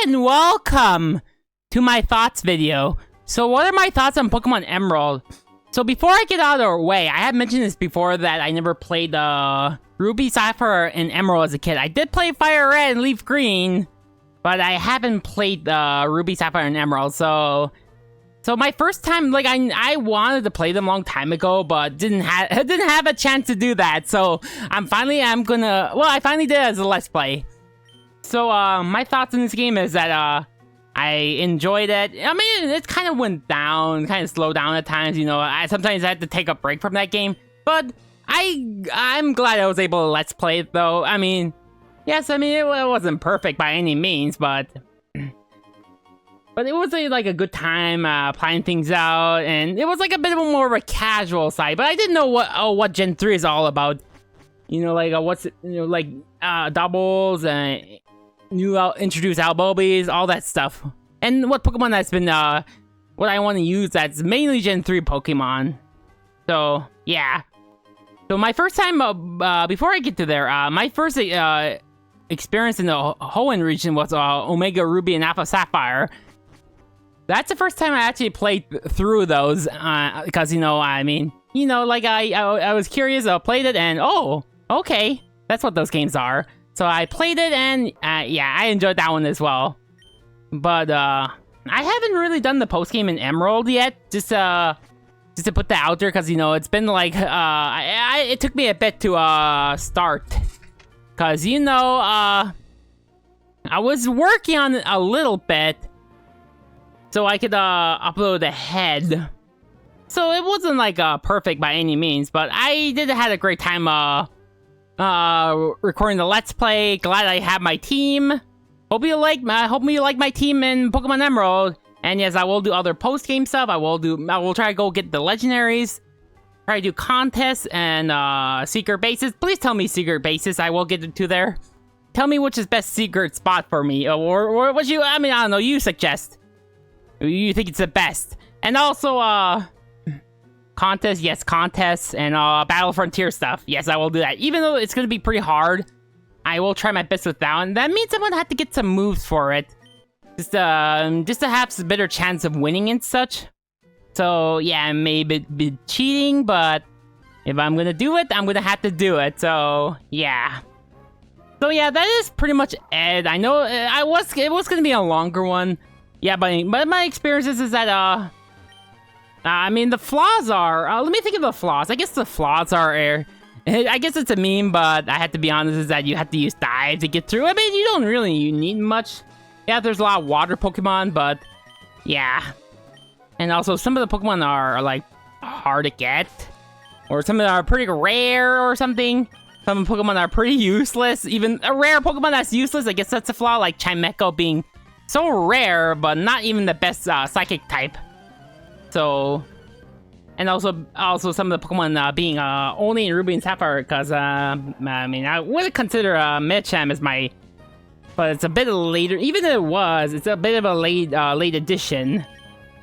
and welcome to my thoughts video. So what are my thoughts on Pokemon Emerald? So before I get out of the way, I have mentioned this before that I never played Ruby, Sapphire, and Emerald as a kid. I did play Fire Red and Leaf Green, but I haven't played Ruby, Sapphire, and Emerald. So my first time, like I wanted to play them a long time ago, but didn't have a chance to do that. So I finally did it as a Let's Play. So my thoughts on this game is that I enjoyed it. I mean, it kind of went down, kind of slowed down at times. You know, sometimes I had to take a break from that game, but I'm glad I was able to Let's Play it though. I mean, yes, I mean it wasn't perfect by any means, but it was like a good time playing things out, and it was like a bit more of a casual side. But I didn't know what Gen 3 is all about. You know, like doubles and new introduced Albobies, all that stuff, and what Pokemon that's been what I want to use that's mainly Gen 3 Pokemon. So yeah. So my first time, before I get to there, my first experience in the Hoenn region was Omega Ruby and Alpha Sapphire. That's the first time I actually played through those, because, you know, I mean, you know, like, I was curious, I played it, and, oh, okay, that's what those games are. So I played it, and, yeah, I enjoyed that one as well. But, I haven't really done the post-game in Emerald yet, just to put that out there, because, you know, it's been, like, it took me a bit to, start. Because, you know, I was working on it a little bit, so I could upload ahead. So it wasn't like perfect by any means, but I did had a great time recording the Let's Play. Glad I have my team. Hope you like my team in Pokemon Emerald. And yes, I will do other post game stuff. I will try to go get the legendaries. Try to do contests and secret bases. Please tell me secret bases. I will get to there. Tell me which is best secret spot for me, or what you. I mean, I don't know. You suggest. You think it's the best. And also, contests, yes, contests, and Battle Frontier stuff. Yes, I will do that. Even though it's going to be pretty hard, I will try my best with that one. That means I'm going to have to get some moves for it. Just to have a better chance of winning and such. So, yeah, maybe be cheating, but if I'm going to do it, I'm going to have to do it. So, yeah. So, yeah, that is pretty much it. I know it was going to be a longer one. Yeah, but my experiences is that, I mean, the flaws are, let me think of the flaws. I guess the flaws are, I guess it's a meme, but I have to be honest, is that you have to use dive to get through. I mean, you don't really need much. Yeah, there's a lot of water Pokemon, but yeah. And also, some of the Pokemon are like, hard to get. Or some of them are pretty rare or something. Some Pokemon are pretty useless. Even a rare Pokemon that's useless, I guess that's a flaw, like Chimecho being so rare, but not even the best psychic type. So, and also some of the Pokemon being only in Ruby and Sapphire, because I mean, I would consider Medicham as my, but it's a bit later. Even though it's a bit of a late addition,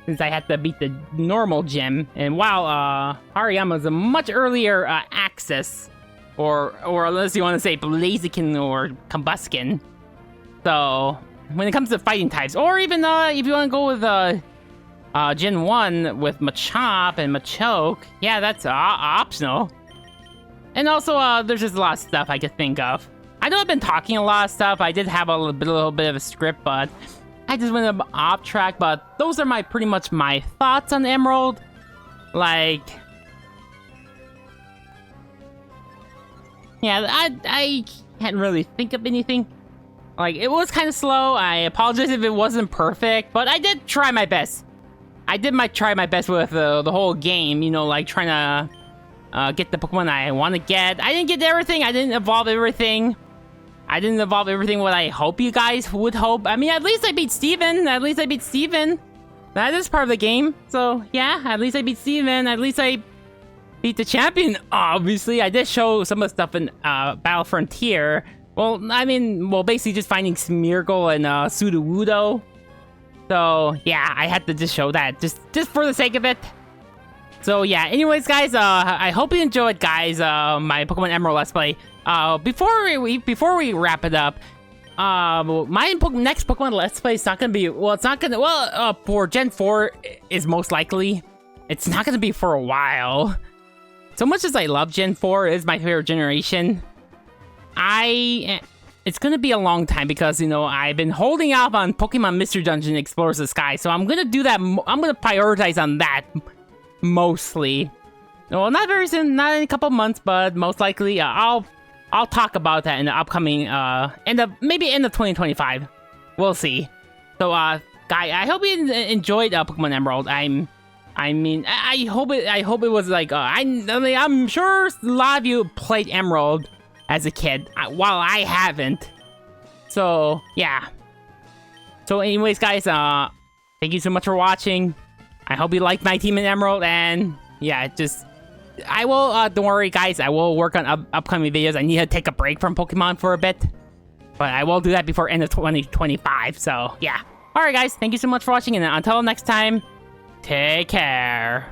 since I had to beat the normal gym. And while Hariyama is a much earlier access, or unless you want to say Blaziken or Combuskin. So when it comes to fighting types, or even if you want to go with Gen 1 with Machop and Machoke, yeah, that's optional. And also, there's just a lot of stuff I could think of. I know I've been talking a lot of stuff. I did have a little bit of a script, but I just went off track. But those are pretty much my thoughts on Emerald. Like, yeah, I can't really think of anything. Like, it was kind of slow. I apologize if it wasn't perfect, but I did try my best. I did try my best with the whole game, you know, like trying to get the Pokemon I want to get. I didn't get everything. I didn't evolve everything. I didn't evolve everything what I hope you guys would hope. I mean, at least I beat Steven. At least I beat Steven. That is part of the game. So, yeah, at least I beat Steven. At least I beat the champion, obviously. I did show some of the stuff in Battle Frontier. Well, I mean, basically just finding Smeargle and Sudowoodo. So, yeah, I had to just show that, just for the sake of it. So, yeah, anyways, guys, I hope you enjoyed, guys, my Pokemon Emerald Let's Play. Before we wrap it up, my next Pokemon Let's Play is not gonna be, well, it's not gonna, well, for Gen 4 is most likely. It's not gonna be for a while. So much as I love Gen 4, it is my favorite generation. It's gonna be a long time because, you know, I've been holding off on Pokemon Mystery Dungeon Explores the Sky, so I'm gonna do that, I'm gonna prioritize on that, mostly. Well, not very soon, not in a couple months, but most likely, I'll talk about that in the upcoming, maybe end of 2025. We'll see. So, guy, I hope you enjoyed Pokemon Emerald. I hope it was like, I'm sure a lot of you played Emerald as a kid, while I haven't. So, yeah. So, anyways, guys, thank you so much for watching. I hope you liked my team in Emerald, and yeah, I will, don't worry, guys, I will work on upcoming videos. I need to take a break from Pokemon for a bit, but I will do that before end of 2025, so, yeah. Alright, guys, thank you so much for watching, and until next time, take care.